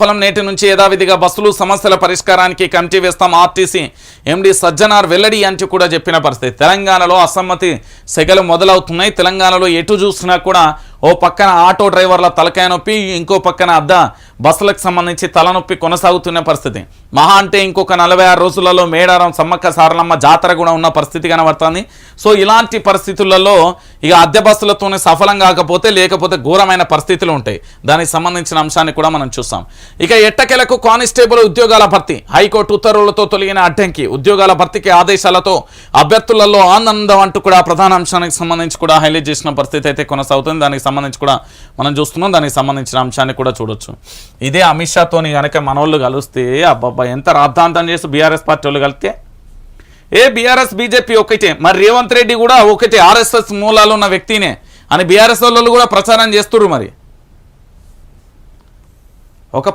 ఫలం నేటి నుంచి యథావిధిగా బస్సులు సమస్యల పరిష్కారానికి కమిటీ వేస్తాం ఆర్టీసీ ఎండీ సజ్జనార్ వెల్లడి అంటూ కూడా చెప్పిన పరిస్థితి. తెలంగాణలో అసమ్మతి సెగలు మొదలవుతున్నాయి. తెలంగాణలో ఎటు చూసినా కూడా ఓ పక్కన ఆటో డ్రైవర్ల తలకాయ నొప్పి, ఇంకో పక్కన బస్సులకు సంబంధించి తలనొప్పి కొనసాగుతున్న పరిస్థితి. మహా అంటే ఇంకొక 46 రోజులలో మేడారం సమ్మక్క సారలమ్మ జాతర కూడా ఉన్న పరిస్థితి కనబడుతుంది. సో ఇలాంటి పరిస్థితులలో ఇక అద్దె బస్సులతోనే సఫలం కాకపోతే లేకపోతే ఘోరమైన పరిస్థితులు ఉంటాయి. దానికి సంబంధించిన అంశాన్ని కూడా మనం చూస్తాం. ఇక ఎట్టకేలకు కానిస్టేబుల్ ఉద్యోగాల భర్తీ హైకోర్టు ఉత్తర్వులతో తొలగిన అడ్డంకి, ఉద్యోగాల భర్తీకి ఆదేశాలతో అభ్యర్థులలో ఆనందం అంటూ కూడా ప్రధాన అంశానికి సంబంధించి కూడా హైలైట్ చేసిన పరిస్థితి అయితే కొనసాగుతుంది. దానికి సంబంధించి కూడా మనం చూస్తున్నాం. దానికి సంబంధించిన అంశాన్ని కూడా చూడొచ్చు. ఇదే అమిత్ షాతోని కనుక మనోళ్ళు కలిస్తే అబ్బాబ్బా ఎంత రాద్ధాంతం చేసి బీఆర్ఎస్ పార్టీ వాళ్ళు కలిస్తే బీఆర్ఎస్ బీజేపీ ఒకటే, మరి రేవంత్ రెడ్డి కూడా ఒకటే ఆర్ఎస్ఎస్ మూలాలు ఉన్న వ్యక్తినే అని బీఆర్ఎస్ వాళ్ళు కూడా ప్రచారం చేస్తున్నారు. మరి ఒక